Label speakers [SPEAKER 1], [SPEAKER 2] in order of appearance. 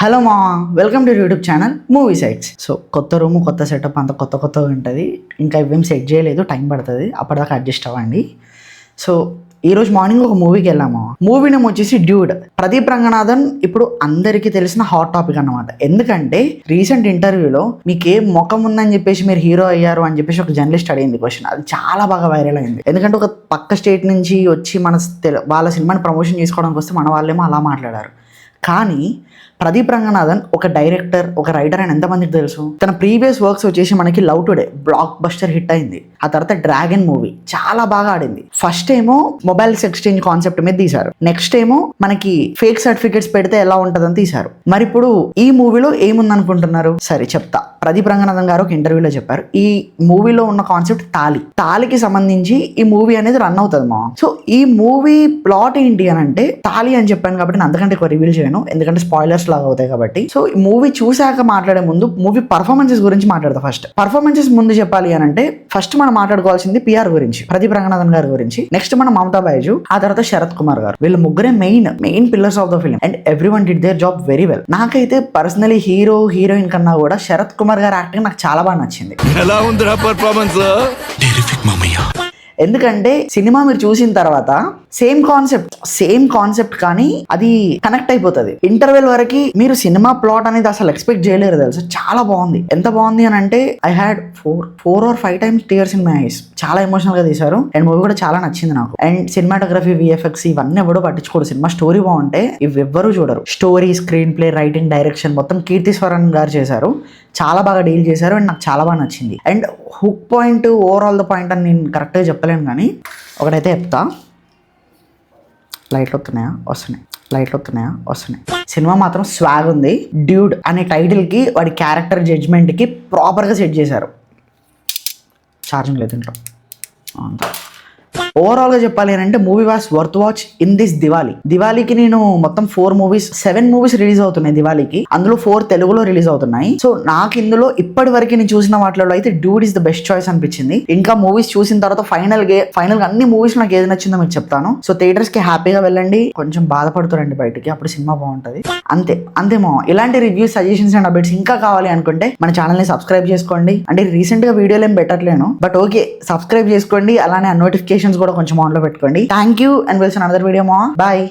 [SPEAKER 1] Hello మా welcome to YouTube channel movie sites. So కొత్త room కొత్త సెటప్ అంతా కొత్తగా ఉంటుంది. ఇంకా ఇవేం సెట్ చేయలేదు, టైం పడుతుంది, అప్పటిదాకా అడ్జస్ట్ అవ్వండి. సో ఈరోజు మార్నింగ్ ఒక మూవీకి వెళ్ళాము. మూవీ నేమ్ వచ్చేసి డ్యూడ్. ప్రదీప్ రంగనాథన్ ఇప్పుడు అందరికీ తెలిసిన హాట్ టాపిక్ అన్నమాట. ఎందుకంటే రీసెంట్ ఇంటర్వ్యూలో మీకు ఏ ముఖం ఉందని చెప్పేసి మీరు హీరో అయ్యారు అని చెప్పేసి ఒక జర్నలిస్ట్ అడిగింది క్వశ్చన్. అది చాలా బాగా వైరల్ అయింది. ఎందుకంటే ఒక పక్క స్టేట్ నుంచి వచ్చి మన వాళ్ళ సినిమాని ప్రమోషన్ చేసుకోవడానికి వస్తే మన వాళ్ళేమో అలా మాట్లాడారు. కానీ ప్రదీప్ రంగనాథన్ ఒక డైరెక్టర్, ఒక రైటర్ అని ఎంతమందికి తెలుసు? తన ప్రీవియస్ వర్క్స్ వచ్చేసి మనకి love today block buster hit అయింది. ఆ తర్వాత డ్రాగన్ మూవీ చాలా బాగా ఆడింది. ఫస్ట్ ఏమో మొబైల్స్ ఎక్స్చేంజ్ కాన్సెప్ట్ మీద తీశారు. నెక్స్ట్ ఏమో మనకి ఫేక్ సర్టిఫికేట్స్ పెడితే ఎలా ఉంటుందని తీశారు. మరి ఇప్పుడు ఈ మూవీలో ఏముందనుకుంటున్నారు? సరే చెప్తా. ప్రదీప్ రంగనాథన్ గారు ఒక ఇంటర్వ్యూలో చెప్పారు, ఈ మూవీలో ఉన్న కాన్సెప్ట్ తాళికి సంబంధించి ఈ మూవీ అనేది రన్ అవుతుంది మా. సో ఈ మూవీ ప్లాట్ ఏంటి అని అంటే తాళి అని చెప్పాను కాబట్టి నేను అంతకంటే ఎక్కువ రివీల్ చేయను, ఎందుకంటే స్పాయిలర్స్ లాగా అవుతాయి కాబట్టి. సో ఈ మూవీ చూశాక మాట్లాడే ముందు మూవీ పర్ఫార్మెన్సెస్ గురించి మాట్లాడతా. ఫస్ట్ పర్ఫార్మెన్సెస్ ముందు చెప్పాలి అని అంటే ఫస్ట్ మనం మాట్లాడుకోవాల్సింది పిఆర్ గురించి, ప్రదీప్ రంగనాథన్ గారి గురించి. నెక్స్ట్ మన మమతా బైజు, ఆ తర్వాత శరత్ కుమార్ గారు. వీళ్ళు ముగ్గురే main pillars of the film and everyone did their job very well. నాకైతే పర్సనలీ హీరో హీరోయిన్ కన్నా కూడా శరత్ కుమార్ గారి యాక్టింగ్ నాకు చాలా బాగా నచ్చింది.
[SPEAKER 2] ఎలా ఉందిరా పర్ఫార్మెన్స్? టెరిఫిక్ మామయ్య.
[SPEAKER 1] ఎందుకంటే సినిమా మీరు చూసిన తర్వాత సేమ్ కాన్సెప్ట్ కానీ అది కనెక్ట్ అయిపోతుంది. ఇంటర్వెల్ వరకు మీరు సినిమా ప్లాట్ అనేది అసలు ఎక్స్పెక్ట్ చేయలేరు తెలుసు. చాలా బాగుంది. ఎంత బాగుంది అని అంటే I had 4 or 5 times tears in my eyes. చాలా ఎమోషనల్ గా తీశారు అండ్ మూవీ కూడా చాలా నచ్చింది నాకు. అండ్ సినిమాటోగ్రఫీ, విఎఫ్ఎక్స్ ఇవన్నీ ఎవడో పట్టించుకోరు. సినిమా స్టోరీ బాగుంటే ఇవి ఎవ్వరూ చూడరు. Story, screen play, writing, direction మొత్తం కీర్తిస్వరన్ గారు చేశారు. చాలా బాగా డీల్ చేశారు అండ్ నాకు చాలా బాగా నచ్చింది. And hook point, overall the point అని నేను కరెక్ట్గా చెప్పలేను కానీ ఒకటైతే చెప్తా. లైట్లు వస్తున్నాయా? సినిమా మాత్రం స్వాగ్ ఉంది. డ్యూడ్ అనే టైటిల్ కి వాడి క్యారెక్టర్ జడ్జ్మెంట్ కి ప్రాపర్ గా సెట్ చేశారు. ఛార్జింగ్ లేదు ఇంట్లో. ఓవరాల్ గా చెప్పాలి అని అంటే movie was worth watch in this దివాళీకి నేను మొత్తం 7 మూవీస్ రిలీజ్ అవుతున్నాయి దివాళీకి. అందులో 4 తెలుగులో రిలీజ్ అవుతున్నాయి. సో నాకు ఇందులో ఇప్పటి వరకు నేను చూసిన వాటిలో అయితే dude is the best choice అనిపించింది. ఇంకా మూవీస్ చూసిన తర్వాత ఫైనల్ గా అన్ని మూవీస్ నాకు ఏది నచ్చిందో మీకు చెప్తాను. సో థియేటర్స్ కి హ్యాపీగా వెళ్ళండి, కొంచెం బాధపడుతారండి బయటికి, అప్పుడు సినిమా బాగుంటది. అంతేమో. ఇలాంటి రివ్యూస్, సజెషన్స్ అండ్ అప్డేట్స్ ఇంకా కావాలి అనుకుంటే మన ఛానల్ ని సబ్స్క్రైబ్ చేసుకోండి. అంటే రీసెంట్ గా వీడియోలు ఏం పెట్టట్లేను, బట్ ఓకే సబ్స్క్రైబ్ చేసుకోండి. అలానే నోటిఫికేషన్స్ కూడా కొంచెం ఆన్ లో పెట్టుకోండి. Thank you and will see another video మా. బాయ్.